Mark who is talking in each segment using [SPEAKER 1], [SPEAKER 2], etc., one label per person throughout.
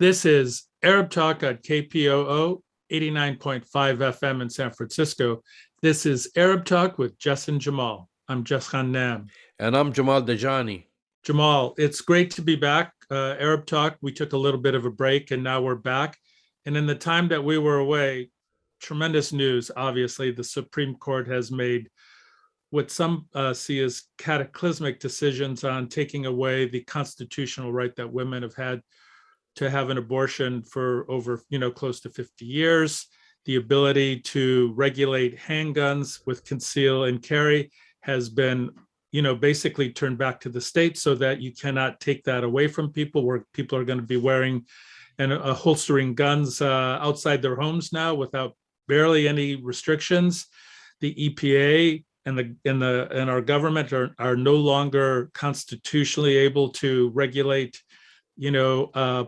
[SPEAKER 1] This is Arab Talk on KPOO 89.5 FM in San Francisco. This is Arab Talk with Jess and Jamal. I'm Jess Nam.
[SPEAKER 2] And I'm Jamal Dajani.
[SPEAKER 1] Jamal, it's great to be back. Arab Talk, we took a little bit of a break and now we're back. And in the time that we were away, tremendous news. Obviously, the Supreme Court has made what some see as cataclysmic decisions on taking away the constitutional right that women have had to have an abortion for over, close to 50 years. The ability to regulate handguns with conceal and carry has been, basically turned back to the state so that you cannot take that away from people, where people are going to be wearing and holstering guns outside their homes now without barely any restrictions. The EPA and our government are no longer constitutionally able to regulate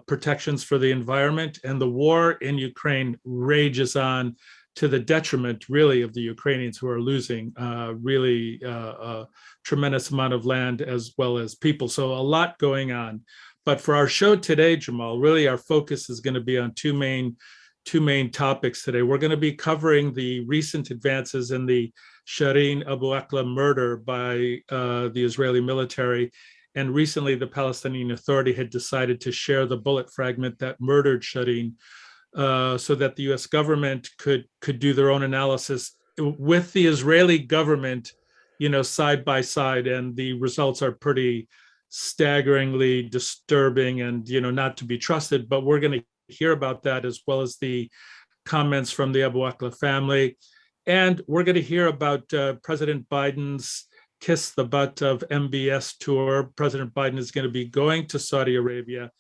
[SPEAKER 1] protections for the environment, and the war in Ukraine rages on to the detriment, really, of the Ukrainians, who are losing really a tremendous amount of land as well as people. So a lot going on. But for our show today, Jamal, really our focus is going to be on two main topics today. We're going to be covering the recent advances in the Shireen Abu Akleh murder by the Israeli military. And recently, the Palestinian Authority had decided to share the bullet fragment that murdered Shireen, so that the U.S. government could do their own analysis with the Israeli government, side by side. And the results are pretty staggeringly disturbing and, not to be trusted. But we're going to hear about that, as well as the comments from the Abu Akleh family. And we're going to hear about President Biden's kiss the butt of MBS tour. President Biden is going to be going to Saudi Arabia,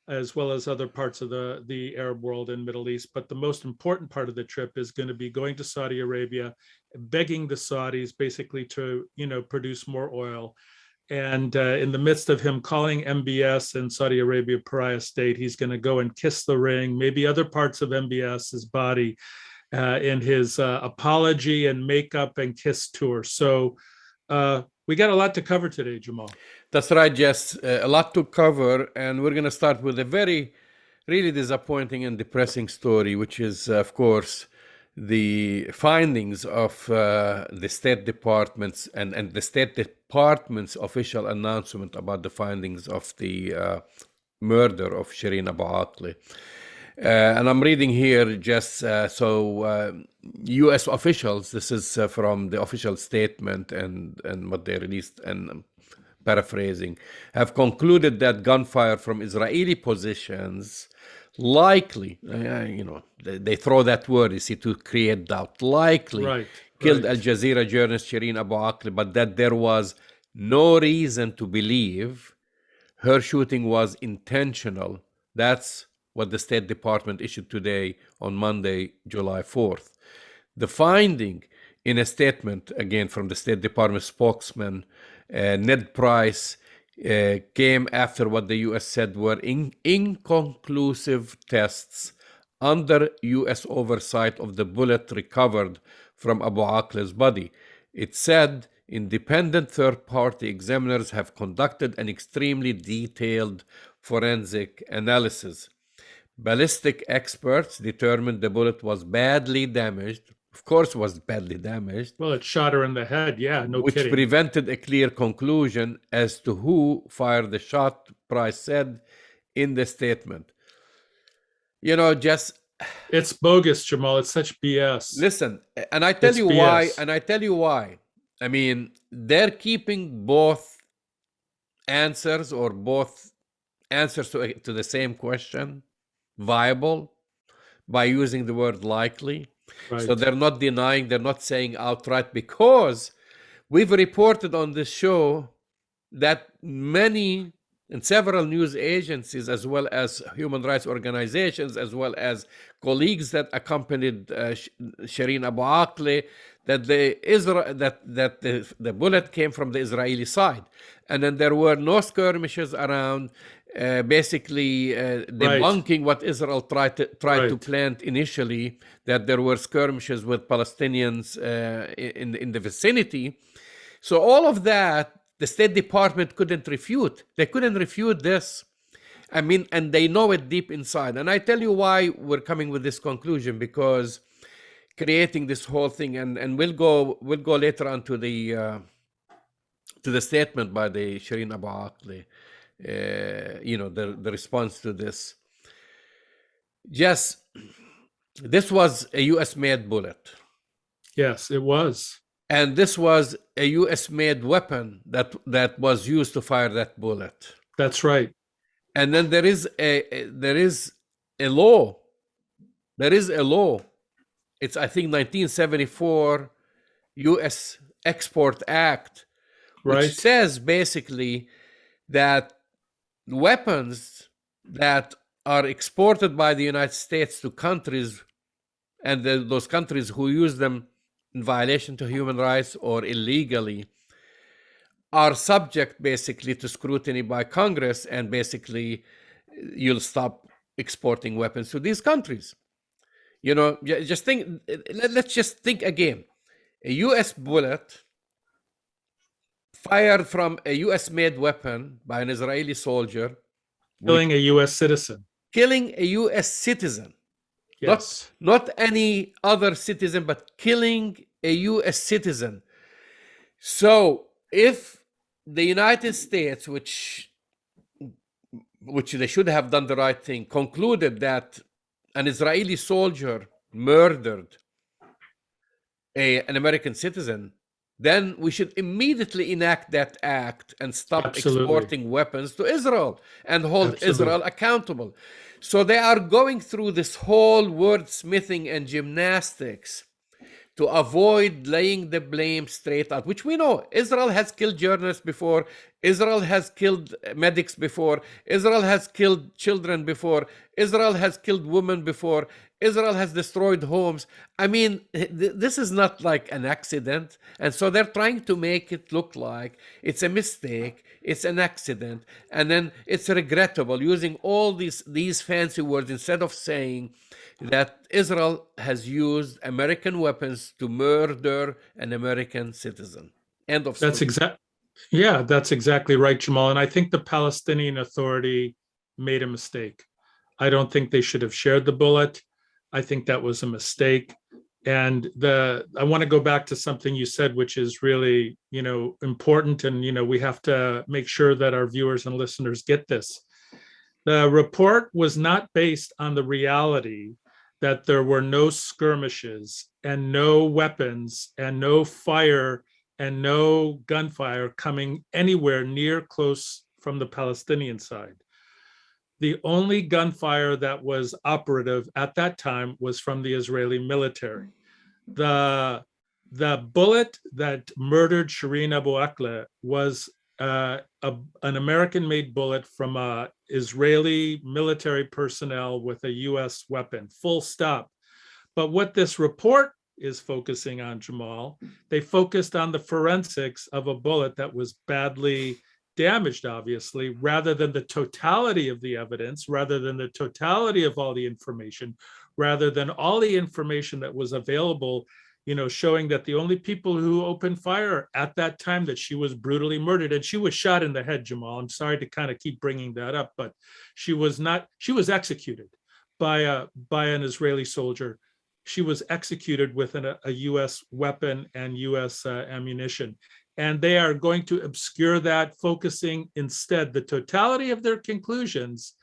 [SPEAKER 1] as well as other parts of the Arab world and Middle East. But the most important part of the trip is going to be going to Saudi Arabia, begging the Saudis basically to, produce more oil. And in the midst of him calling MBS and Saudi Arabia pariah state, he's going to go and kiss the ring, maybe other parts of MBS's body, in his apology and makeup and kiss tour. So we got a lot to cover today, Jamal.
[SPEAKER 2] That's right, Jess. A lot to cover. And we're going to start with a very, really disappointing and depressing story, which is, of course, the findings of the State Department's and the State Department's official announcement about the findings of the murder of Shireen Abu Akleh. And I'm reading here just U.S. officials, this is from the official statement and what they released, and paraphrasing, have concluded that gunfire from Israeli positions likely, they throw that word, you see, to create doubt, likely killed Al Jazeera journalist Shireen Abu Akleh, but that there was no reason to believe her shooting was intentional. That's what the State Department issued today on Monday, July 4th. The finding in a statement, again, from the State Department spokesman, Ned Price, came after what the U.S. said were inconclusive tests under U.S. oversight of the bullet recovered from Abu Akleh's body. It said independent third-party examiners have conducted an extremely detailed forensic analysis. Ballistic experts determined the bullet was badly damaged. Of course, it was badly damaged.
[SPEAKER 1] Well, it shot her in the head. Yeah, no kidding.
[SPEAKER 2] Which prevented a clear conclusion as to who fired the shot, Price said in the statement. Just...
[SPEAKER 1] It's bogus, Jamal. It's such BS.
[SPEAKER 2] Listen, and I tell you why. And I tell you why. I mean, they're keeping both answers, or both answers to the same question, viable by using the word likely. Right. So they're not denying, they're not saying outright, because we've reported on this show that many and several news agencies, as well as human rights organizations, as well as colleagues that accompanied Shireen Abu Akleh, that the bullet came from the Israeli side, and then there were no skirmishes around, basically debunking what Israel tried to plant initially, that there were skirmishes with Palestinians in the vicinity. So all of that, the State Department couldn't refute. They couldn't refute this. I mean, and they know it deep inside. And I tell you why we're coming with this conclusion, because creating this whole thing, and we'll go later on to the statement by the Shireen Abu Akleh, the response to this. Yes, this was a U.S. made bullet.
[SPEAKER 1] Yes, it was.
[SPEAKER 2] And this was a U.S. made weapon that was used to fire that bullet.
[SPEAKER 1] That's right.
[SPEAKER 2] And then there is a law. There is a law. It's, I think, 1974 U.S. Export Act, which
[SPEAKER 1] Right.
[SPEAKER 2] says basically that weapons that are exported by the United States to countries, and those countries who use them in violation to human rights or illegally, are subject basically to scrutiny by Congress, and basically you'll stop exporting weapons to these countries. Just think, let's just think again. A U.S. bullet fired from a U.S. made weapon by an Israeli soldier,
[SPEAKER 1] Killing a U.S. citizen.
[SPEAKER 2] killing a U.S. citizen.
[SPEAKER 1] Yes.
[SPEAKER 2] Not any other citizen, but killing a U.S. citizen. So if the United States, which they should have done the right thing, concluded that an Israeli soldier murdered an American citizen, then we should immediately enact that act and stop
[SPEAKER 1] Absolutely.
[SPEAKER 2] exporting weapons to Israel and hold
[SPEAKER 1] Absolutely.
[SPEAKER 2] Israel accountable. So they are going through this whole wordsmithing and gymnastics to avoid laying the blame straight out, which we know Israel has killed journalists before, Israel has killed medics before, Israel has killed children before, Israel has killed women before, Israel has destroyed homes. I mean, this is not like an accident. And so they're trying to make it look like it's a mistake, it's an accident, and then it's regrettable, using all these fancy words instead of saying that Israel has used American weapons to murder an American citizen. End of story.
[SPEAKER 1] That's exactly right, Jamal. And I think the Palestinian Authority made a mistake. I don't think they should have shared the bullet. I think that was a mistake. And I want to go back to something you said, which is really, important. And, we have to make sure that our viewers and listeners get this. The report was not based on the reality that there were no skirmishes and no weapons and no fire and no gunfire coming anywhere near close from the Palestinian side. The only gunfire that was operative at that time was from the Israeli military. The bullet that murdered Shireen Abu Akleh was an American-made bullet from an Israeli military personnel with a U.S. weapon, full stop. But what this report is focusing on, Jamal, they focused on the forensics of a bullet that was badly damaged, obviously, rather than the totality of the evidence, rather than the totality of all the information, rather than all the information that was available, showing that the only people who opened fire at that time, that she was brutally murdered, and she was shot in the head, Jamal. I'm sorry to kind of keep bringing that up, but she was executed by an Israeli soldier. She was executed with a U.S. weapon and U.S. ammunition. And they are going to obscure that, focusing instead the totality of their conclusions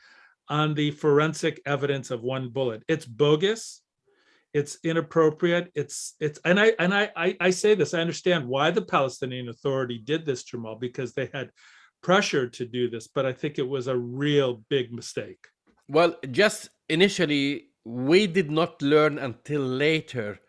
[SPEAKER 1] on the forensic evidence of one bullet. It's bogus. It's inappropriate. And I say this, I understand why the Palestinian Authority did this, Jamal, because they had pressure to do this, but I think it was a real big mistake.
[SPEAKER 2] Well, just initially, we did not learn until later.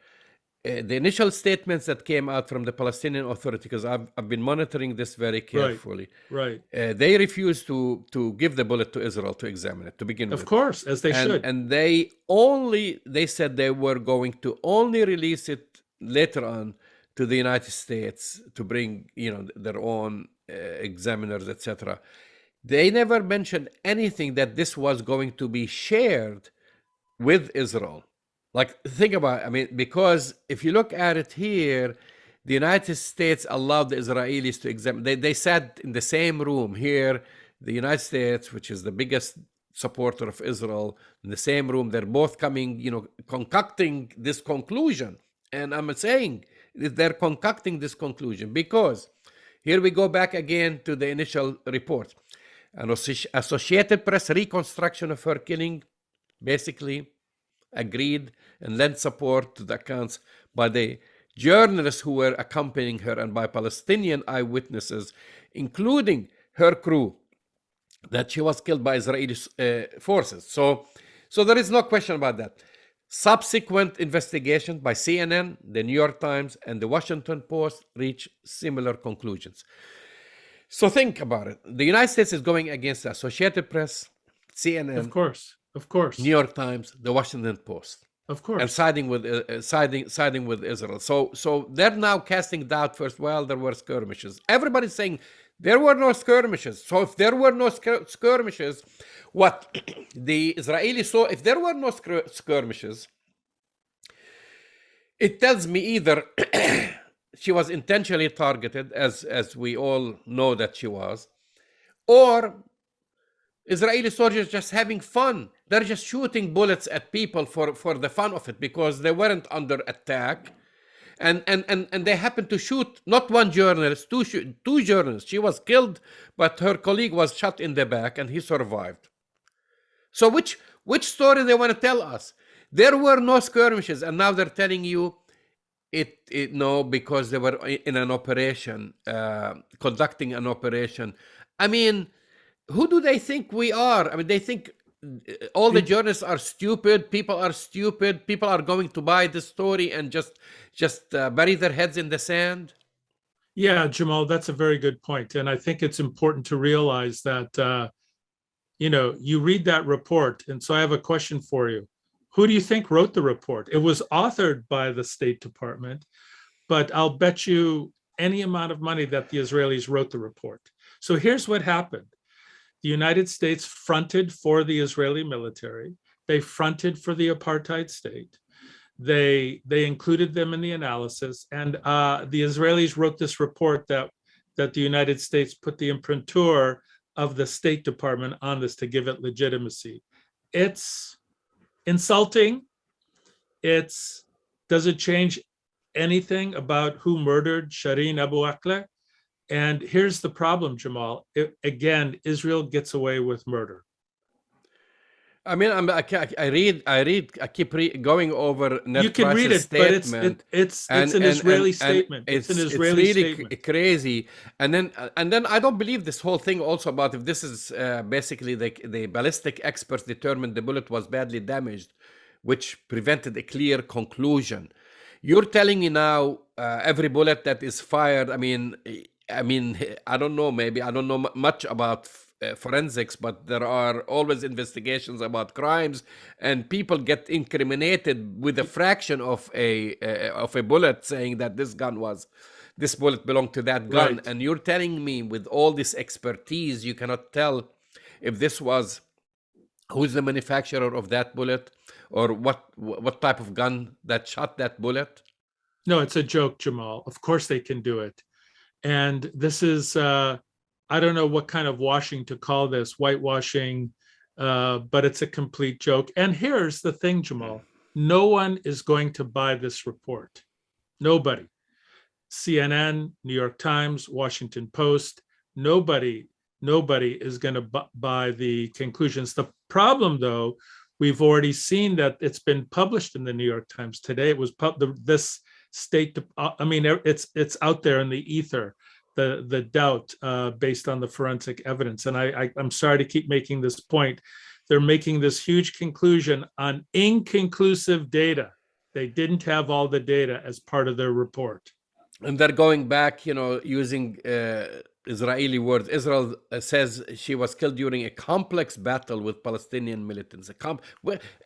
[SPEAKER 2] The initial statements that came out from the Palestinian Authority, because I've been monitoring this very carefully.
[SPEAKER 1] Right.
[SPEAKER 2] They refused to give the bullet to Israel to examine it to begin with.
[SPEAKER 1] Of course, as they should.
[SPEAKER 2] And they said they were going to only release it later on to the United States to bring, their own examiners, etc. They never mentioned anything that this was going to be shared with Israel. Like, think about it. Because if you look at it here, the United States allowed the Israelis to examine. They sat in the same room here. The United States, which is the biggest supporter of Israel in the same room. They're both coming, concocting this conclusion. And I'm saying they're concocting this conclusion because here we go back again to the initial report. An Associated Press reconstruction of her killing basically agreed and lent support to the accounts by the journalists who were accompanying her and by Palestinian eyewitnesses, including her crew, that she was killed by Israeli forces. So there is no question about that. Subsequent investigation by CNN, the New York Times, and the Washington Post reached similar conclusions. So think about it. The United States is going against the Associated Press, CNN,
[SPEAKER 1] Of course,
[SPEAKER 2] New York Times, the Washington Post,
[SPEAKER 1] of course.
[SPEAKER 2] and siding with Israel. So they're now casting doubt first. Well, there were skirmishes. Everybody's saying there were no skirmishes. So if there were no skirmishes, what the Israelis saw, if there were no skirmishes, it tells me either she was intentionally targeted, as we all know that she was, or Israeli soldiers just having fun. They're just shooting bullets at people for the fun of it because they weren't under attack. And they happened to shoot not one journalist, two journalists. She was killed, but her colleague was shot in the back and he survived. So which story they want to tell us? There were no skirmishes, and now they're telling you no, because they were in an operation, conducting an operation. I mean, who do they think we are? I mean, they think all the journalists are stupid. People are stupid. People are going to buy the story and just bury their heads in the sand.
[SPEAKER 1] Yeah, Jamal, that's a very good point. And I think it's important to realize that, you read that report. And so I have a question for you. Who do you think wrote the report? It was authored by the State Department, but I'll bet you any amount of money that the Israelis wrote the report. So here's what happened. The United States fronted for the Israeli military. They fronted for the apartheid state. They included them in the analysis. And the Israelis wrote this report that the United States put the imprintur of the State Department on this to give it legitimacy. It's insulting. Does it change anything about who murdered Shireen Abu Akleh? And here's the problem, Jamal. Again, Israel gets away with murder.
[SPEAKER 2] I mean, I keep going over Ned
[SPEAKER 1] You can read
[SPEAKER 2] Price's
[SPEAKER 1] it, but
[SPEAKER 2] statement.
[SPEAKER 1] it's an Israeli statement. It's an Israeli
[SPEAKER 2] really
[SPEAKER 1] statement.
[SPEAKER 2] Crazy. And then I don't believe this whole thing also about if this is basically the ballistic experts determined the bullet was badly damaged, which prevented a clear conclusion. You're telling me now every bullet that is fired, I mean, I don't know, maybe I don't know much about forensics, but there are always investigations about crimes, and people get incriminated with a fraction of a bullet, saying that this bullet belonged to that gun.
[SPEAKER 1] Right.
[SPEAKER 2] And you're telling me with all this expertise, you cannot tell if this was who's the manufacturer of that bullet or what type of gun that shot that bullet?
[SPEAKER 1] No, it's a joke, Jamal. Of course they can do it. And this is, I don't know what kind of washing to call this, whitewashing, but it's a complete joke. And here's the thing, Jamal. No one is going to buy this report. Nobody. CNN, New York Times, Washington Post, nobody is going to buy the conclusions. The problem, though, we've already seen that it's been published in the New York Times today. It was this state, it's out there in the ether, the doubt based on the forensic evidence. And I'm sorry to keep making this point. They're making this huge conclusion on inconclusive data. They didn't have all the data as part of their report.
[SPEAKER 2] And they're going back, using Israeli words. Israel says she was killed during a complex battle with Palestinian militants.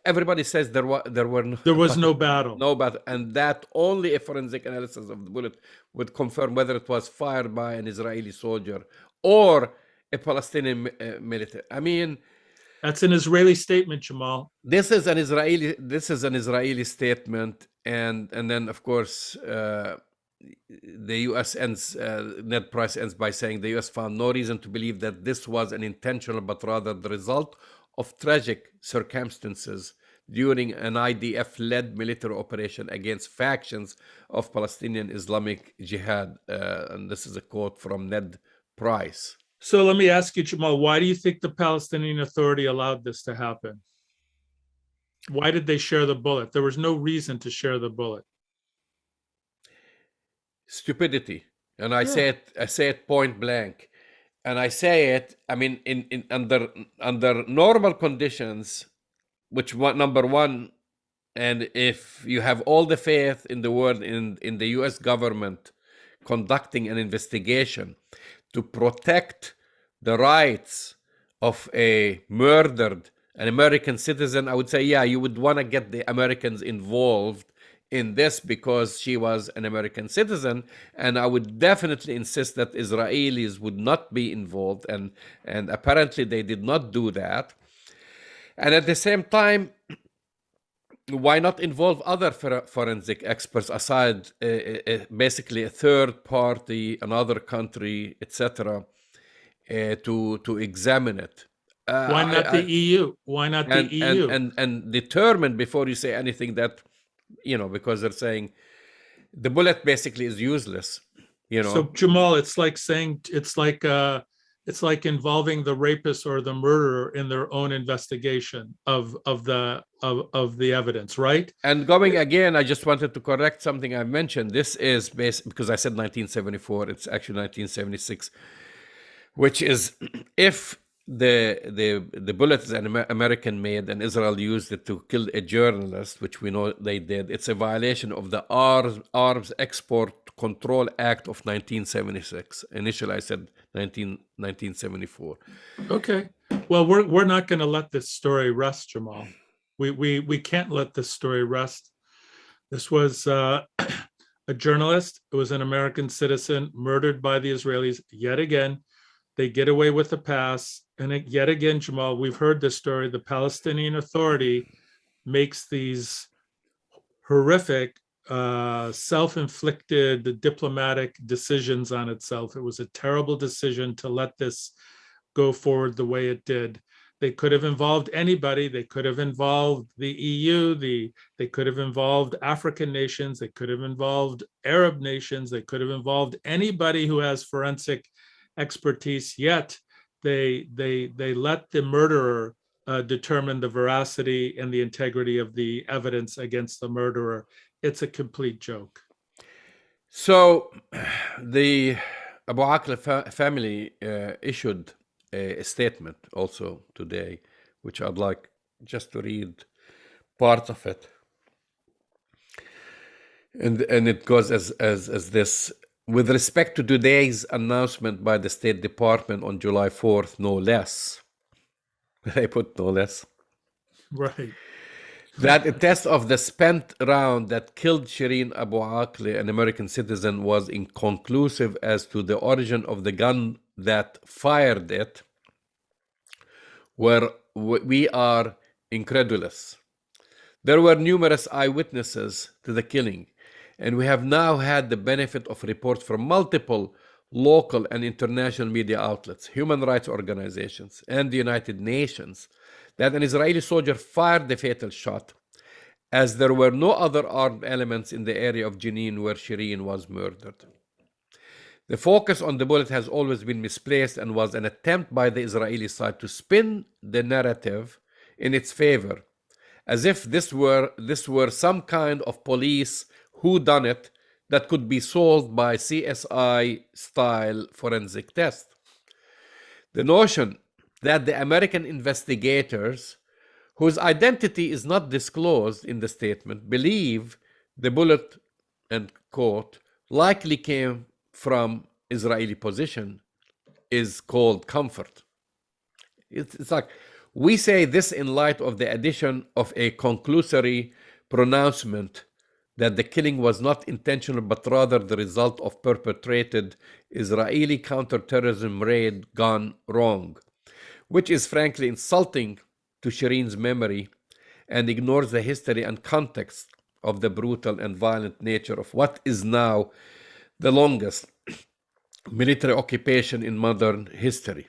[SPEAKER 2] Everybody says there was
[SPEAKER 1] no battle.
[SPEAKER 2] No battle. And that only a forensic analysis of the bullet would confirm whether it was fired by an Israeli soldier or a Palestinian military. I mean,
[SPEAKER 1] that's an Israeli statement, Jamal.
[SPEAKER 2] This is an Israeli statement, and then of course the U.S. Ned Price ends by saying the U.S. found no reason to believe that this was an intentional, but rather the result of tragic circumstances during an IDF-led military operation against factions of Palestinian Islamic Jihad. And this is a quote from Ned Price.
[SPEAKER 1] So let me ask you, Jamal, why do you think the Palestinian Authority allowed this to happen? Why did they share the bullet? There was no reason to share the bullet.
[SPEAKER 2] Stupidity. And I say it point blank. And I say it, I mean, in under normal conditions, which number one, and if you have all the faith in the world in the US government conducting an investigation to protect the rights of an American citizen, I would say, yeah, you would want to get the Americans involved in this because she was an American citizen, and I would definitely insist that Israelis would not be involved, and apparently they did not do that. And at the same time, why not involve other forensic experts aside, basically a third party, another country, etc., to examine it?
[SPEAKER 1] Why not the EU? Why not the EU?
[SPEAKER 2] And determine before you say anything that, because they're saying the bullet basically is useless.
[SPEAKER 1] So Jamal, it's like saying it's like involving the rapist or the murderer in their own investigation of the evidence, right?
[SPEAKER 2] And going again, I just wanted to correct something I mentioned. This is because I said 1974. It's actually 1976, which is if the bullet is an American made and Israel used it to kill a journalist, which we know they did, it's a violation of the Arms Export Control Act of 1976. Initially I said 1974.
[SPEAKER 1] Okay. Well, we're not going to let this story rest, Jamal. We can't let this story rest. This was a journalist. It was an American citizen murdered by the Israelis yet again. They get away with the pass. And yet again, Jamal, we've heard this story. The Palestinian Authority makes these horrific, self-inflicted diplomatic decisions on itself. It was a terrible decision to let this go forward the way it did. They could have involved anybody. They could have involved the EU. They could have involved African nations. They could have involved Arab nations. They could have involved anybody who has forensic expertise, yet they let the murderer determine the veracity and the integrity of the evidence against the murderer. It's a complete joke.
[SPEAKER 2] So the Abu Akleh family issued a statement also today, which I'd like just to read part of it. And it goes as this. With respect to today's announcement by the State Department on July 4th, no less, they put no less,
[SPEAKER 1] right,
[SPEAKER 2] that a test of the spent round that killed Shireen Abu Akleh, an American citizen, was inconclusive as to the origin of the gun that fired it, we are incredulous. There were numerous eyewitnesses to the killing, and we have now had the benefit of reports from multiple local and international media outlets, human rights organizations, and the United Nations that an Israeli soldier fired the fatal shot, as there were no other armed elements in the area of Jenin where Shireen was murdered. The focus on the bullet has always been misplaced and was an attempt by the Israeli side to spin the narrative in its favor, as if this were some kind of police whodunit that could be solved by CSI-style forensic test. The notion that the American investigators, whose identity is not disclosed in the statement, believe the bullet, end quote, likely came from Israeli position is called comfort. It's like, we say this in light of the addition of a conclusory pronouncement that the killing was not intentional but rather the result of perpetrated Israeli counterterrorism raid gone wrong, which is frankly insulting to Shireen's memory and ignores the history and context of the brutal and violent nature of what is now the longest military occupation in modern history.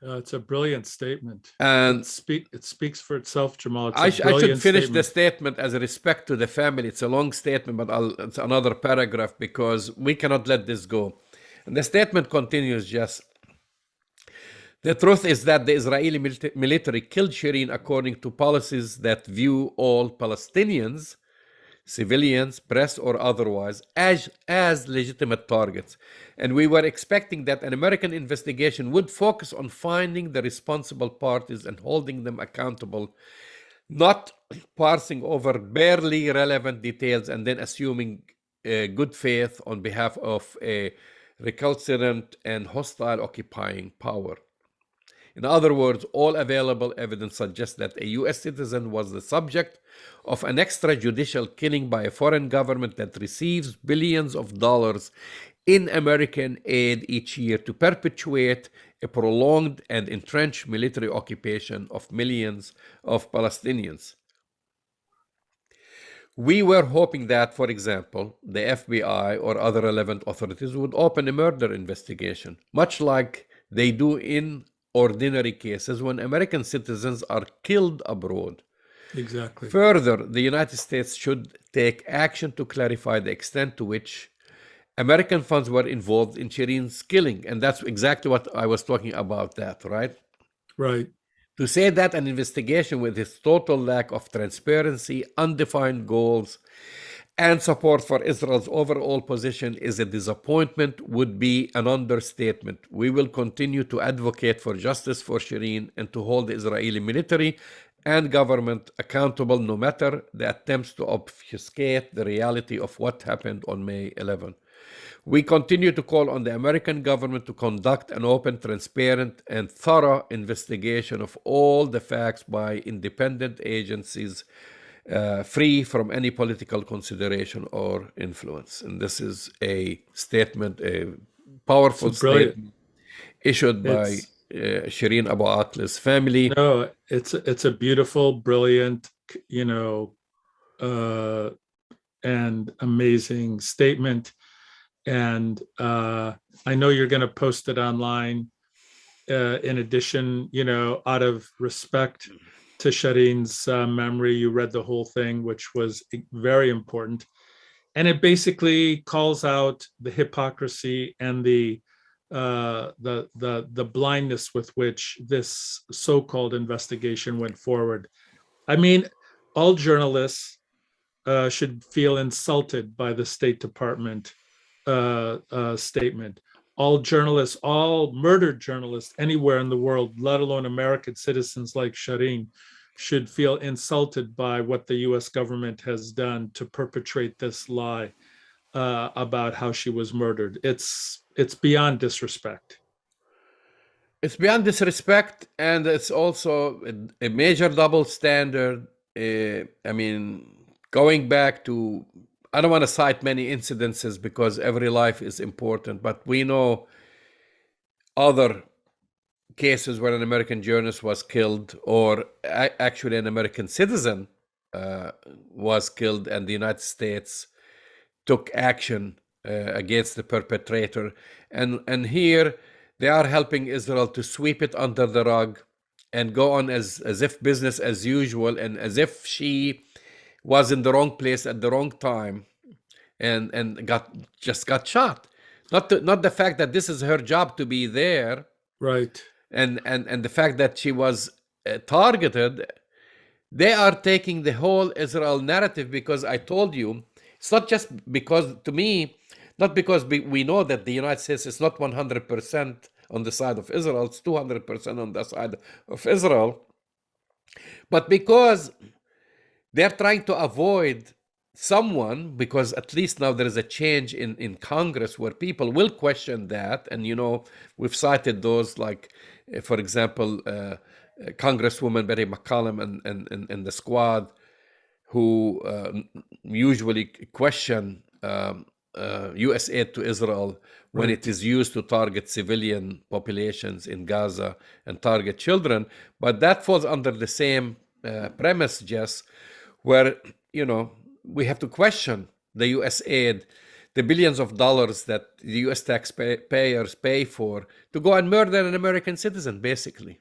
[SPEAKER 1] It's a brilliant statement.
[SPEAKER 2] And
[SPEAKER 1] It speaks for itself, Jamal. It's
[SPEAKER 2] I
[SPEAKER 1] a
[SPEAKER 2] should
[SPEAKER 1] brilliant
[SPEAKER 2] finish the
[SPEAKER 1] statement.
[SPEAKER 2] statement as a respect to the family. It's a long statement, but it's another paragraph because we cannot let this go. And the statement continues, Jess. The truth is that the Israeli military killed Shireen according to policies that view all Palestinians, civilians, press or otherwise, as legitimate targets. And we were expecting that an American investigation would focus on finding the responsible parties and holding them accountable, not parsing over barely relevant details and then assuming good faith on behalf of a recalcitrant and hostile occupying power. In other words, all available evidence suggests that a U.S. citizen was the subject of an extrajudicial killing by a foreign government that receives billions of dollars in American aid each year to perpetuate a prolonged and entrenched military occupation of millions of Palestinians. We were hoping that, for example, the FBI or other relevant authorities would open a murder investigation, much like they do in ordinary cases when American citizens are killed abroad.
[SPEAKER 1] Exactly.
[SPEAKER 2] Further, the United States should take action to clarify the extent to which American funds were involved in Shireen's killing. And that's exactly what I was talking about, that, right?
[SPEAKER 1] Right.
[SPEAKER 2] To say that an investigation with its total lack of transparency, undefined goals, and support for Israel's overall position is a disappointment would be an understatement. We will continue to advocate for justice for Shireen and to hold the Israeli military and government accountable no matter the attempts to obfuscate the reality of what happened on May 11. We continue to call on the American government to conduct an open, transparent, and thorough investigation of all the facts by independent agencies free from any political consideration or influence. And this is a statement, a powerful statement issued by Shireen Abu Akleh's family.
[SPEAKER 1] No, it's a beautiful, brilliant, and amazing statement. And I know you're going to post it online. In addition, out of respect to Shireen's memory, you read the whole thing, which was very important. And it basically calls out the hypocrisy and the blindness with which this so-called investigation went forward. I mean, all journalists should feel insulted by the State Department statement. All journalists, all murdered journalists anywhere in the world, let alone American citizens like Shireen, should feel insulted by what the U.S. government has done to perpetrate this lie about how she was murdered. It's beyond disrespect.
[SPEAKER 2] It's beyond disrespect, and it's also a major double standard. I mean, going back to, I don't want to cite many incidences because every life is important, but we know other cases where an American journalist was killed, or actually an American citizen was killed, and the United States took action against the perpetrator. And here they are helping Israel to sweep it under the rug and go on as if business as usual, and as if she was in the wrong place at the wrong time and got shot. Not the fact that this is her job to be there,
[SPEAKER 1] right?
[SPEAKER 2] And the fact that she was targeted. They are taking the whole Israel narrative, because I told you, it's not just because, to me, not because we know that the United States is not 100% on the side of Israel, it's 200% on the side of Israel, but because they're trying to avoid someone, because at least now there is a change in Congress where people will question that. And, we've cited those, like, for example, Congresswoman Betty McCollum and the squad, who usually question U.S. aid to Israel when it is used to target civilian populations in Gaza and target children. But that falls under the same premise, Jess, where, we have to question the U.S. aid the billions of dollars that the U.S. taxpayers pay for to go and murder an American citizen, basically.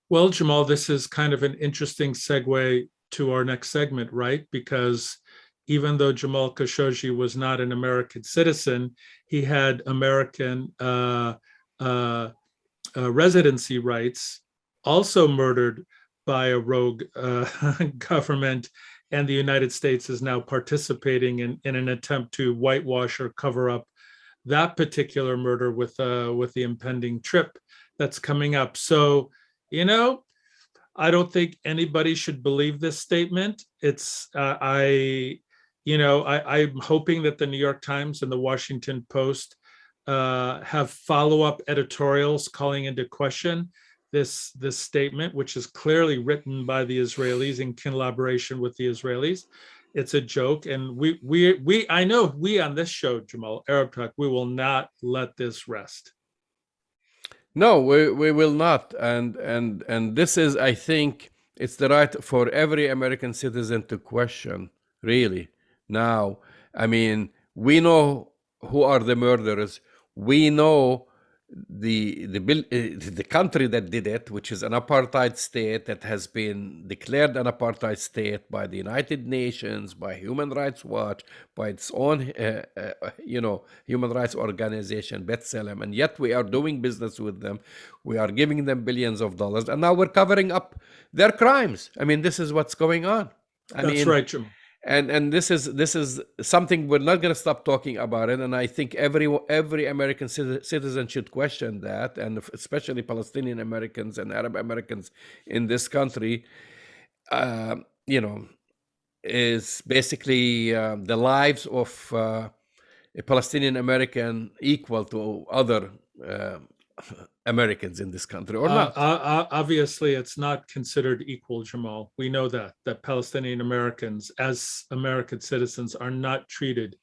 [SPEAKER 1] Well, Jamal, this is kind of an interesting segue to our next segment, right? Because even though Jamal Khashoggi was not an American citizen, he had American residency rights, also murdered by a rogue government. And the United States is now participating in an attempt to whitewash or cover up that particular murder with the impending trip that's coming up. So, you know, I don't think anybody should believe this statement. I'm hoping that the New York Times and the Washington Post have follow-up editorials calling into question this statement, which is clearly written by the Israelis in collaboration with the Israelis. It's a joke, and I know we on this show, Jamal, Arab Talk, we will not let this rest.
[SPEAKER 2] No, we will not, and this is, I think, it's the right for every American citizen to question. Really, now, I mean, we know who are the murderers. We know the country that did it, which is an apartheid state that has been declared an apartheid state by the United Nations, by Human Rights Watch, by its own, human rights organization, B'Tselem, and yet we are doing business with them. We are giving them billions of dollars, and now we're covering up their crimes. I mean, this is what's going on.
[SPEAKER 1] That's right, Jamal.
[SPEAKER 2] And this is something we're not going to stop talking about it. And I think every American citizen should question that, and especially Palestinian Americans and Arab Americans in this country, is basically the lives of a Palestinian American equal to other Americans in this country or not?
[SPEAKER 1] Obviously, it's not considered equal, Jamal. We know that Palestinian Americans, as American citizens, are not treated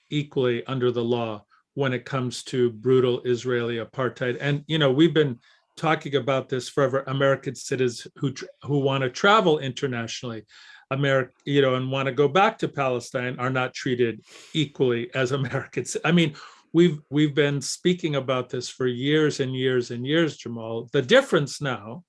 [SPEAKER 1] equally under the law when it comes to brutal Israeli apartheid. And we've been talking about this forever. American citizens who want to travel internationally, and want to go back to Palestine are not treated equally as Americans. I mean, we've been speaking about this for years and years and years, Jamal. The difference now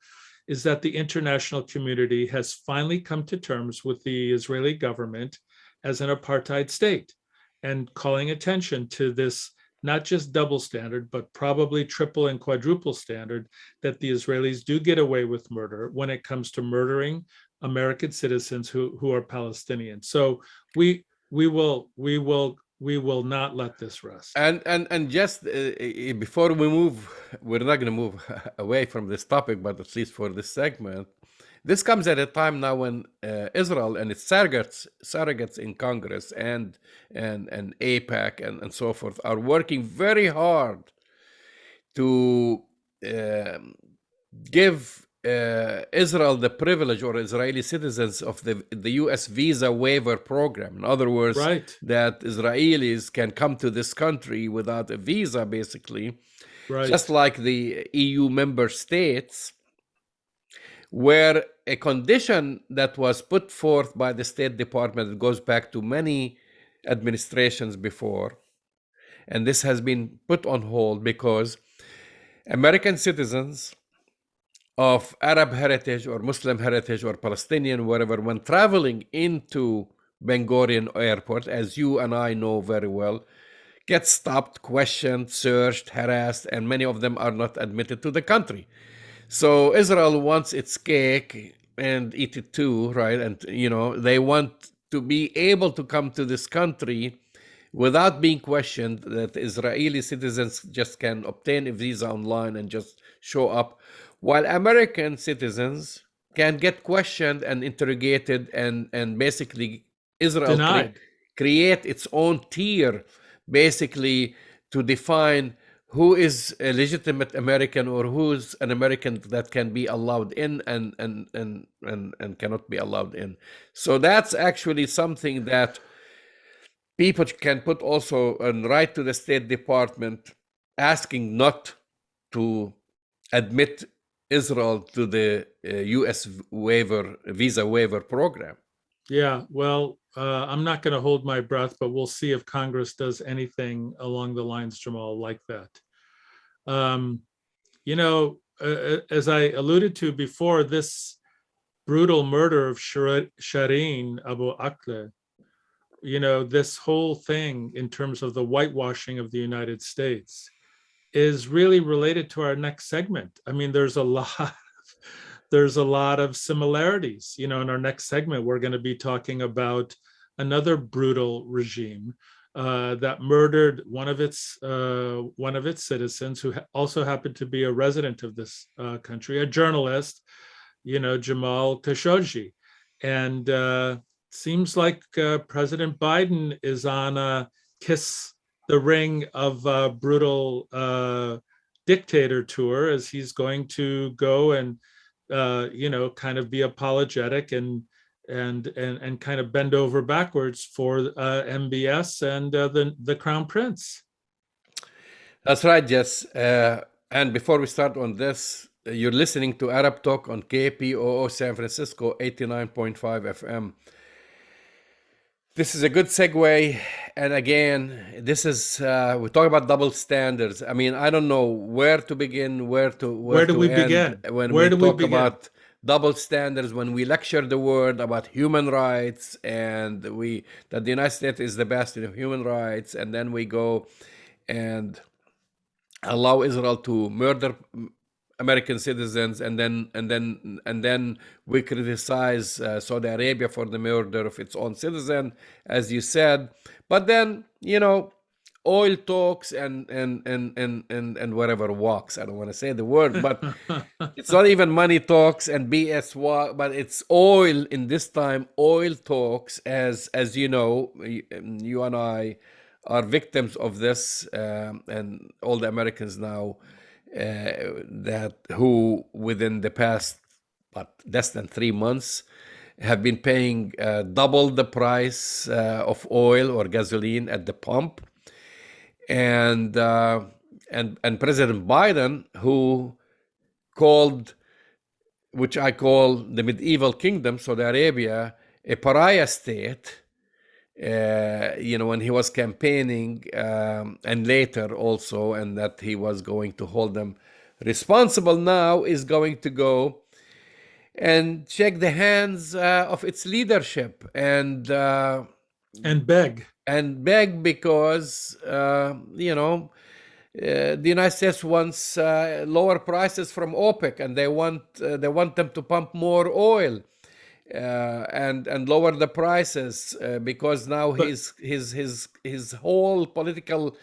[SPEAKER 1] is that the international community has finally come to terms with the Israeli government as an apartheid state and calling attention to this not just double standard, but probably triple and quadruple standard that the Israelis do get away with murder when it comes to murdering American citizens who are Palestinian. So we will not let this rest.
[SPEAKER 2] And just before we move, we're not going to move away from this topic, but at least for this segment, this comes at a time now when Israel and its surrogates in Congress and AIPAC and so forth are working very hard to give Israel the privilege, or Israeli citizens, of the U.S. visa waiver program. In other words,
[SPEAKER 1] right,
[SPEAKER 2] that Israelis can come to this country without a visa, basically,
[SPEAKER 1] right,
[SPEAKER 2] just like the EU member states, where a condition that was put forth by the State Department, it goes back to many administrations before, and this has been put on hold because American citizens of Arab heritage or Muslim heritage or Palestinian, wherever, when traveling into Ben Gurion Airport, as you and I know very well, get stopped, questioned, searched, harassed, and many of them are not admitted to the country. So Israel wants its cake and eat it too, right? And, they want to be able to come to this country without being questioned, that Israeli citizens just can obtain a visa online and just show up, while American citizens can get questioned and interrogated, and basically Israel create its own tier, basically, to define who is a legitimate American or who's an American that can be allowed in and cannot be allowed in. So that's actually something that people can put also and write to the State Department asking not to admit Israel to the U.S. visa waiver program.
[SPEAKER 1] Yeah, well, I'm not going to hold my breath, but we'll see if Congress does anything along the lines, Jamal, like that. Um, as I alluded to before, this brutal murder of Shireen Abu Akleh, this whole thing in terms of the whitewashing of the United States is really related to our next segment. I mean, there's a lot of similarities. In our next segment, we're going to be talking about another brutal regime that murdered one of its citizens, who also happened to be a resident of this country, a journalist, Jamal Khashoggi. And seems like President Biden is on a kiss the ring of brutal dictator tour, as he's going to go and kind of be apologetic and kind of bend over backwards for MBS and the Crown Prince.
[SPEAKER 2] That's right, Jess. And before we start on this, you're listening to Arab Talk on KPOO San Francisco 89.5 FM. This is a good segue. And again, this is, we talk about double standards. I mean, I don't know where to begin, where do we begin? When we talk about double standards, when we lecture the world about human rights and that the United States is the best in human rights, and then we go and allow Israel to murder American citizens, and then we criticize Saudi Arabia for the murder of its own citizen, as you said. But then, oil talks and whatever walks. I don't want to say the word, but it's not even money talks and BS walk, but it's oil in this time. Oil talks, as you know, you and I are victims of this, and all the Americans now. Who within the past less than 3 months have been paying double the price of oil or gasoline at the pump, and President Biden, who called, which I call the medieval kingdom, Saudi Arabia, a pariah state. When he was campaigning, and later also, and that he was going to hold them responsible, now is going to go and shake the hands of its leadership and
[SPEAKER 1] beg
[SPEAKER 2] because the United States wants lower prices from OPEC, and they want them to pump more oil. And lower the prices because now his whole political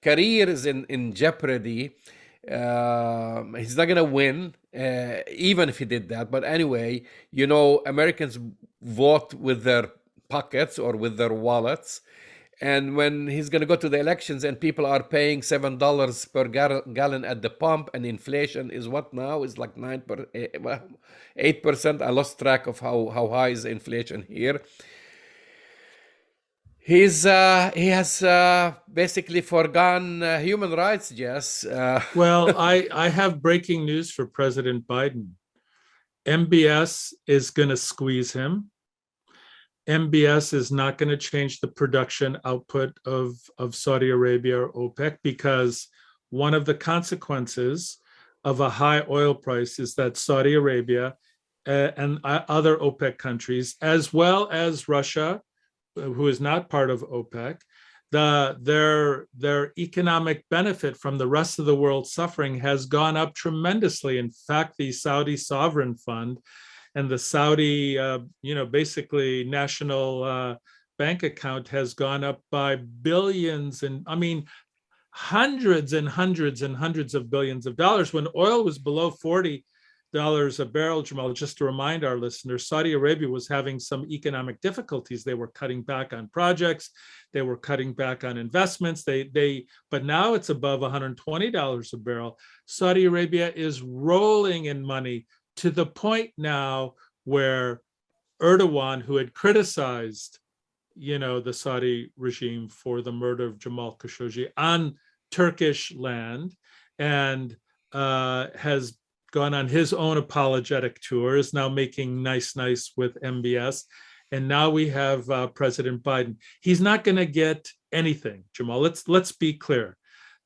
[SPEAKER 2] career is in jeopardy. He's not gonna win, even if he did that. But anyway, Americans vote with their pockets or with their wallets. And when he's going to go to the elections and people are paying $7 per gallon at the pump, and inflation is what now? Is like 8%. I lost track of how high is inflation here. He has basically forgone human rights, Jess.
[SPEAKER 1] Well, I have breaking news for President Biden. MBS is going to squeeze him. MBS is not going to change the production output of Saudi Arabia or OPEC, because one of the consequences of a high oil price is that Saudi Arabia and other OPEC countries, as well as Russia, who is not part of OPEC, their economic benefit from the rest of the world suffering has gone up tremendously. In fact, the Saudi sovereign fund and the Saudi, basically national bank account has gone up by billions, and hundreds and hundreds and hundreds of billions of dollars. When oil was below $40 a barrel, Jamal, just to remind our listeners, Saudi Arabia was having some economic difficulties. They were cutting back on projects. They were cutting back on investments. But now it's above $120 a barrel. Saudi Arabia is rolling in money, to the point now where Erdogan, who had criticized, the Saudi regime for the murder of Jamal Khashoggi on Turkish land, and has gone on his own apologetic tour, is now making nice with MBS. and now we have President Biden. He's not going to get anything, Jamal. Let's be clear.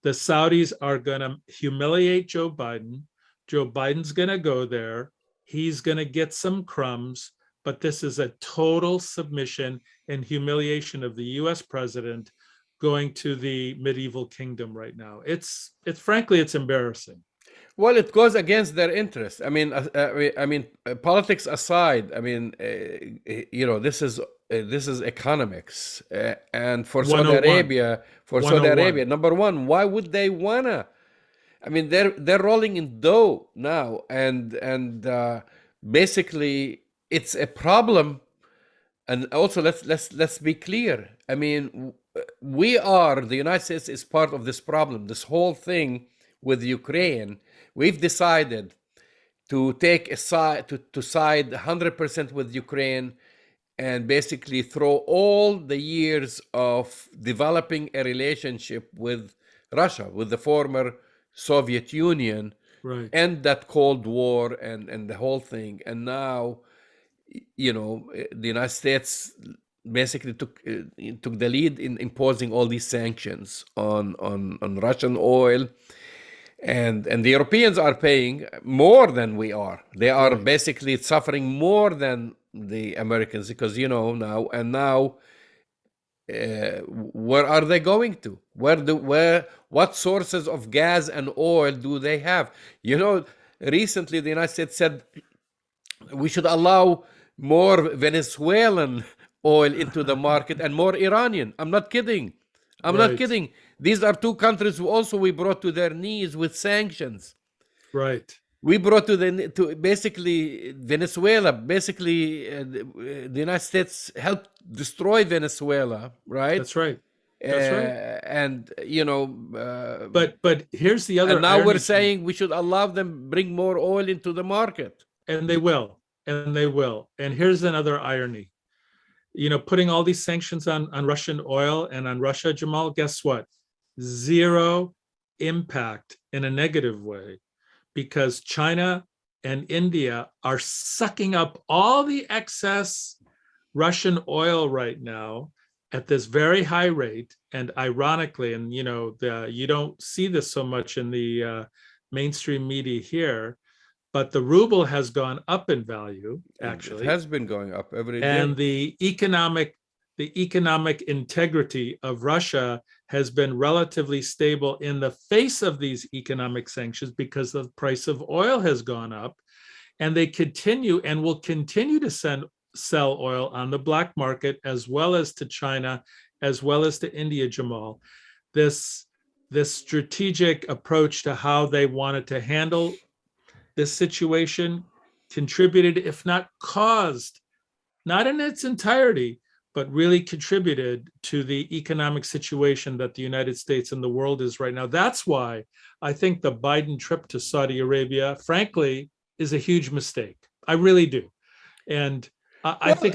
[SPEAKER 1] The Saudis are going to humiliate Joe Biden. Joe Biden's going to go there. He's going to get some crumbs, but this is a total submission and humiliation of the U.S. president going to the medieval kingdom right now. It's frankly, it's embarrassing.
[SPEAKER 2] Well, it goes against their interest. Politics aside, this is economics, and for Saudi
[SPEAKER 1] 101.
[SPEAKER 2] Arabia,
[SPEAKER 1] 101.
[SPEAKER 2] number one, why would they wanna? They're rolling in dough now, and basically it's a problem. And also, let's be clear. The United States is part of this problem. This whole thing with Ukraine, we've decided to take a side, to side 100% with Ukraine, and basically throw all the years of developing a relationship with Russia, with the former Soviet Union,
[SPEAKER 1] Right.
[SPEAKER 2] end that Cold War and the whole thing. And now, the United States basically took the lead in imposing all these sanctions on Russian oil. And the Europeans are paying more than we are. They are basically suffering more than the Americans, because now where are they going to? What sources of gas and oil do they have? Recently the United States said we should allow more Venezuelan oil into the market and more Iranian. I'm not kidding. I'm not kidding. These are two countries who also we brought to their knees with sanctions.
[SPEAKER 1] Right.
[SPEAKER 2] We brought to basically Venezuela. Basically, the United States helped destroy Venezuela. Right.
[SPEAKER 1] That's right. That's right.
[SPEAKER 2] And
[SPEAKER 1] but here's the other.
[SPEAKER 2] And now we're saying we should allow them bring more oil into the market.
[SPEAKER 1] And they will. And they will. And here's another irony. Putting all these sanctions on Russian oil and on Russia, Jamal, guess what? Zero impact in a negative way, because China and India are sucking up all the excess Russian oil right now at this very high rate. And ironically, and you don't see this so much in the mainstream media here, but the ruble has gone up in value, actually.
[SPEAKER 2] It has been going up every day.
[SPEAKER 1] And the economic integrity of Russia has been relatively stable in the face of these economic sanctions, because the price of oil has gone up, and they continue and will continue to sell oil on the black market, as well as to China, as well as to India, Jamal. This strategic approach to how they wanted to handle this situation contributed, if not caused, not in its entirety, but really contributed to the economic situation that the United States and the world is right now. That's why I think the Biden trip to Saudi Arabia, frankly, is a huge mistake. I really do. And I think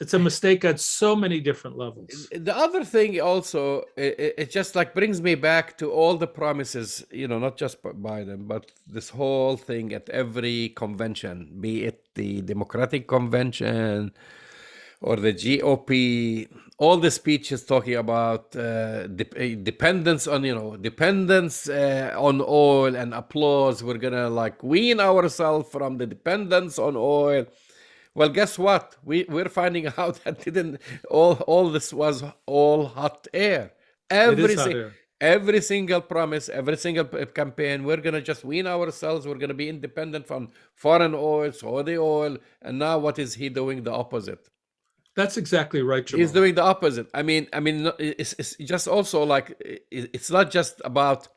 [SPEAKER 1] it's a mistake at so many different levels.
[SPEAKER 2] The other thing also, it just like brings me back to all the promises, not just Biden, but this whole thing at every convention, be it the Democratic Convention or the GOP, all the speeches talking about dependence on oil and applause. We're gonna wean ourselves from the dependence on oil. Well, guess what? We're finding out that all this was all hot air. Every single promise, every single campaign, we're going to just wean ourselves. We're going to be independent from foreign oil, Saudi oil. And now what is he doing? The opposite.
[SPEAKER 1] That's exactly right, Jamal.
[SPEAKER 2] He's doing the opposite. It's just also it's not just about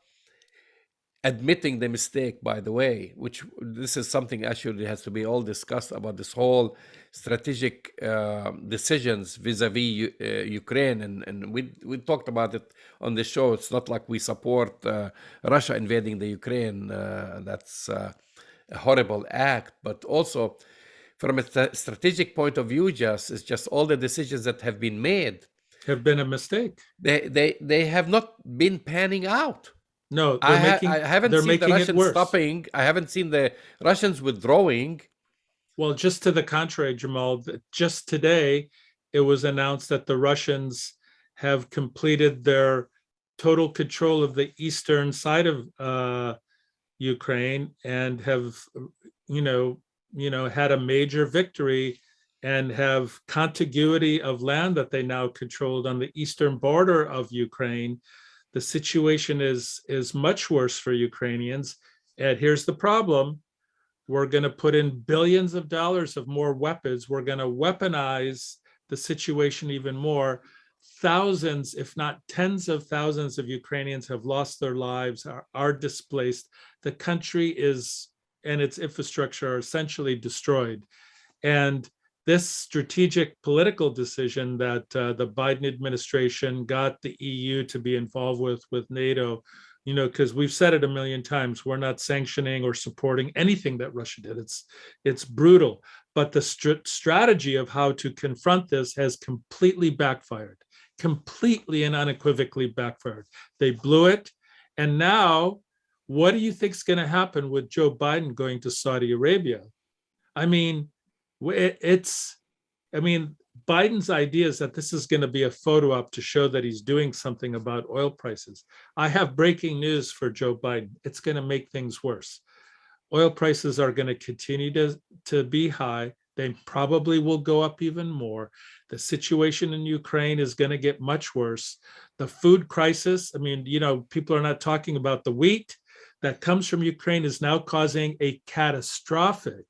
[SPEAKER 2] admitting the mistake, by the way, which this is something actually has to be all discussed about this whole strategic decisions vis-a-vis Ukraine. And we talked about it on the show. It's not like we support Russia invading the Ukraine. That's a horrible act. But also from a strategic point of view, it's just all the decisions that have been made
[SPEAKER 1] have been a mistake.
[SPEAKER 2] They have not been panning out.
[SPEAKER 1] No,
[SPEAKER 2] I haven't seen the Russians stopping. I haven't seen the Russians withdrawing.
[SPEAKER 1] Well, just to the contrary, Jamal, just today, it was announced that the Russians have completed their total control of the eastern side of Ukraine and have, you know, had a major victory and have contiguity of land that they now controlled on the eastern border of Ukraine. The situation is much worse for Ukrainians. And here's the problem: we're going to put in billions of dollars of more weapons. We're going to weaponize the situation even more. Thousands, if not tens of thousands of Ukrainians have lost their lives, are displaced. The country is, and its infrastructure are essentially destroyed. And this strategic political decision that the Biden administration got the EU to be involved with NATO, because we've said it a million times, we're not sanctioning or supporting anything that Russia did. It's brutal. But the strategy of how to confront this has completely backfired, completely and unequivocally backfired. They blew it. And now, what do you think is going to happen with Joe Biden going to Saudi Arabia? I mean, Biden's idea is that this is going to be a photo op to show that he's doing something about oil prices. I have breaking news for Joe Biden. It's going to make things worse. Oil prices are going to continue to be high. They probably will go up even more. The situation in Ukraine is going to get much worse. The food crisis, people are not talking about the wheat that comes from Ukraine is now causing a catastrophic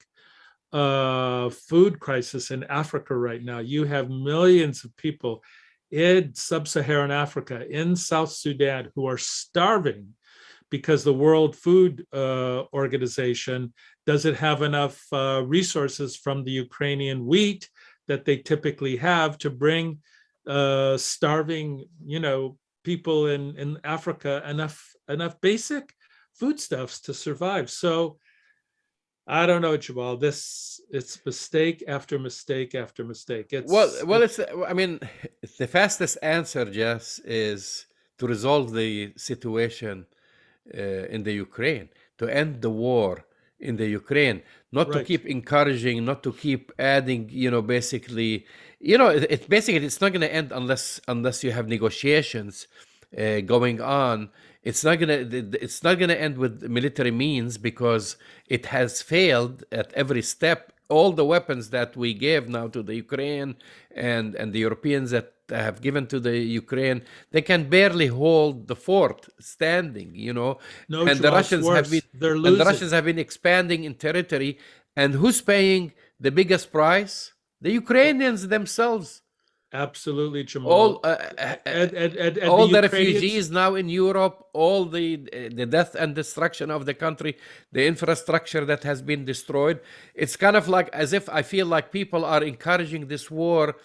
[SPEAKER 1] food crisis in Africa right now. You have millions of people in sub-Saharan Africa, in South Sudan, who are starving because the World Food Organization doesn't have enough resources from the Ukrainian wheat that they typically have to bring starving, people in Africa enough basic foodstuffs to survive. So I don't know, Jamal. It's mistake after mistake after mistake.
[SPEAKER 2] The fastest answer, Jess, is to resolve the situation in the Ukraine, to end the war in the Ukraine, not to
[SPEAKER 1] right.
[SPEAKER 2] keep encouraging, not to keep adding, basically, it's not going to end unless you have negotiations going on. It's not gonna end with military means, because it has failed at every step. All the weapons that we gave now to the Ukraine and the Europeans that have given to the Ukraine, they can barely hold the fort standing,
[SPEAKER 1] No,
[SPEAKER 2] and
[SPEAKER 1] Jamal, they're losing.
[SPEAKER 2] and the Russians have been expanding in territory. And who's paying the biggest price? The Ukrainians themselves.
[SPEAKER 1] Absolutely, Jamal.
[SPEAKER 2] All
[SPEAKER 1] all
[SPEAKER 2] the refugees now in Europe, all the death and destruction of the country, the infrastructure that has been destroyed. It's kind of like as if I feel like people are encouraging this war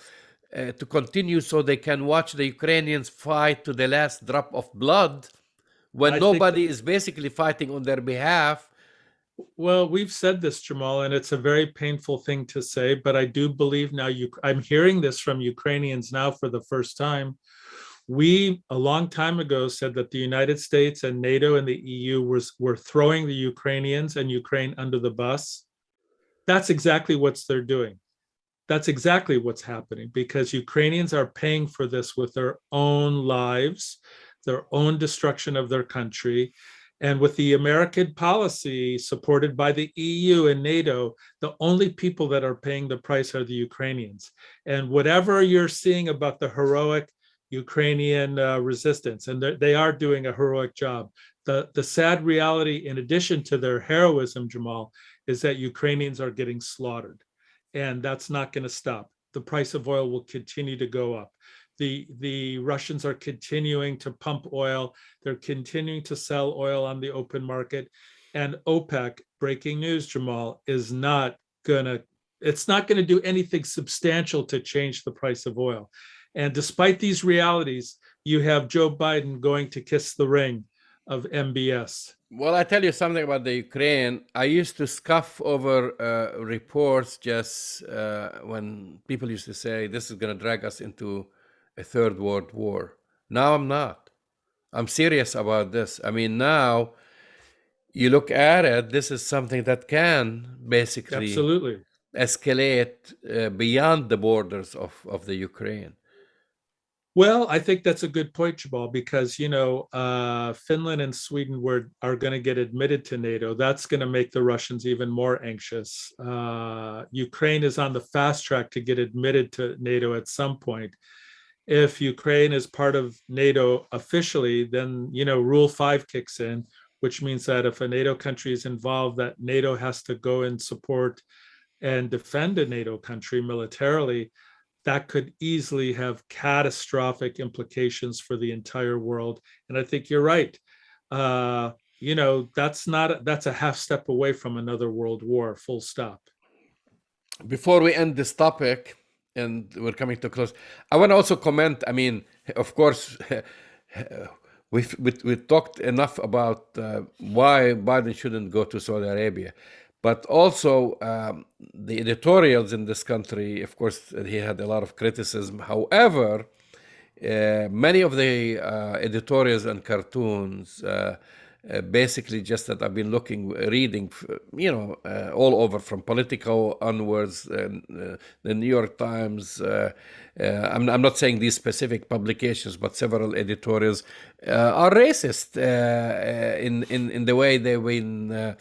[SPEAKER 2] to continue so they can watch the Ukrainians fight to the last drop of blood, when nobody is basically fighting on their behalf.
[SPEAKER 1] Well, we've said this, Jamal, and it's a very painful thing to say, but I do believe now I'm hearing this from Ukrainians now for the first time. We, a long time ago, said that the United States and NATO and the EU were throwing the Ukrainians and Ukraine under the bus. That's exactly what they're doing. That's exactly what's happening, because Ukrainians are paying for this with their own lives, their own destruction of their country. And with the American policy supported by the EU and NATO, the only people that are paying the price are the Ukrainians. And whatever you're seeing about the heroic Ukrainian resistance, and they are doing a heroic job. The sad reality, in addition to their heroism, Jamal, is that Ukrainians are getting slaughtered. And that's not going to stop. The price of oil will continue to go up. The Russians are continuing to pump oil. They're continuing to sell oil on the open market. And OPEC, breaking news, Jamal, it's not going to do anything substantial to change the price of oil. And despite these realities, you have Joe Biden going to kiss the ring of MBS.
[SPEAKER 2] Well, I tell you something about the Ukraine. I used to scoff over reports just when people used to say this is going to drag us into a third world war. Now I'm not. I'm serious about this. I mean, now you look at it, this is something that can basically
[SPEAKER 1] Absolutely
[SPEAKER 2] escalate beyond the borders of the Ukraine?
[SPEAKER 1] Well, I think that's a good point, Jamal, because Finland and Sweden are going to get admitted to NATO. That's going to make the Russians even more anxious. Ukraine is on the fast track to get admitted to NATO at some point. If Ukraine is part of NATO officially, then Rule 5 kicks in, which means that if a NATO country is involved, that NATO has to go and support and defend a NATO country militarily. That could easily have catastrophic implications for the entire world. And I think you're right. That's a half step away from another world war, full stop.
[SPEAKER 2] Before we end this topic, and we're coming to close, I want to also comment. I mean, of course, we've talked enough about why Biden shouldn't go to Saudi Arabia. But also the editorials in this country, of course, he had a lot of criticism. However, many of the editorials and cartoons, basically just that I've been reading, all over from Politico onwards, the New York Times. I'm not saying these specific publications, but several editorials are racist in the way they've been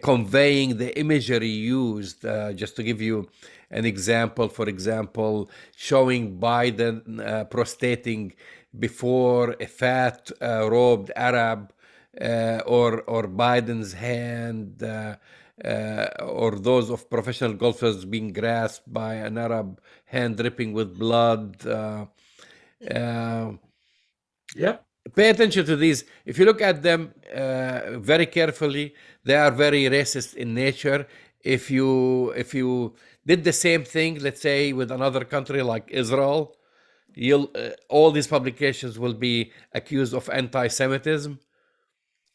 [SPEAKER 2] conveying the imagery used. Just to give you an example, for example, showing Biden prostrating before a fat robed Arab, or Biden's hand, or those of professional golfers being grasped by an Arab hand dripping with blood.
[SPEAKER 1] Yep.
[SPEAKER 2] Pay attention to these. If you look at them very carefully, they are very racist in nature. If you did the same thing, let's say with another country like Israel, all these publications will be accused of anti-Semitism.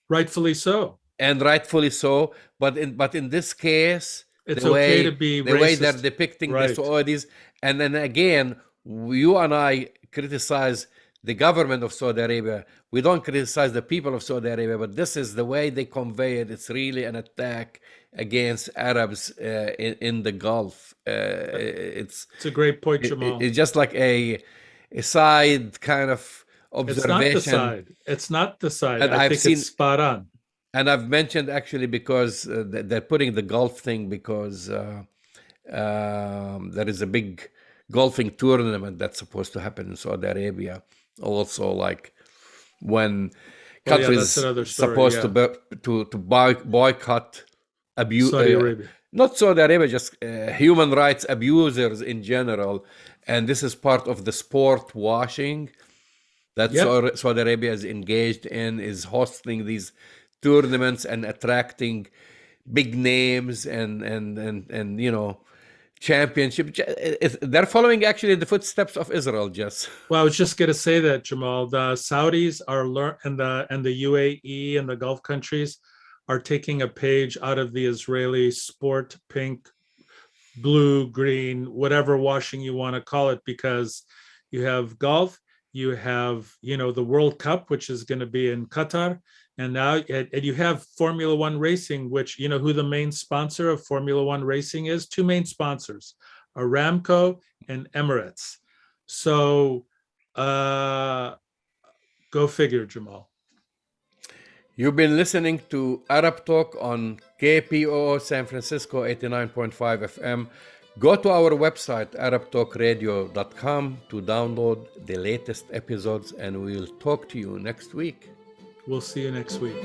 [SPEAKER 1] Rightfully so.
[SPEAKER 2] And rightfully so. But in this case,
[SPEAKER 1] it's okay to be
[SPEAKER 2] the
[SPEAKER 1] racist.
[SPEAKER 2] way they're depicting
[SPEAKER 1] right.
[SPEAKER 2] the Saudis, and then again, you and I criticize the government of Saudi Arabia. We don't criticize the people of Saudi Arabia, but this is the way they convey it. It's really an attack against Arabs in the Gulf. It's
[SPEAKER 1] a great point, Jamal.
[SPEAKER 2] It's just like a side kind of observation.
[SPEAKER 1] It's not the side.
[SPEAKER 2] And
[SPEAKER 1] I think it's spot on.
[SPEAKER 2] And I've mentioned actually because they're putting the golf thing because there is a big golfing tournament that's supposed to happen in Saudi Arabia. Also, like when countries supposed to boycott abuse
[SPEAKER 1] Saudi Arabia.
[SPEAKER 2] Not Saudi Arabia, just human rights abusers in general. And this is part of the sport washing that Saudi Arabia is engaged in, is hosting these tournaments and attracting big names and championship. They're following actually the footsteps of Israel, Jess.
[SPEAKER 1] Well, I was just going to say that, Jamal. The Saudis and the UAE and the Gulf countries are taking a page out of the Israeli sport, pink, blue, green, whatever washing you want to call it, because you have golf, you have the World Cup, which is going to be in Qatar. And now, and you have Formula One racing, which, who the main sponsor of Formula One racing is? Two main sponsors, Aramco and Emirates. So go figure, Jamal.
[SPEAKER 2] You've been listening to Arab Talk on KPOO San Francisco 89.5 FM. Go to our website, arabtalkradio.com, to download the latest episodes, and we'll talk to you next week.
[SPEAKER 1] We'll see you next week.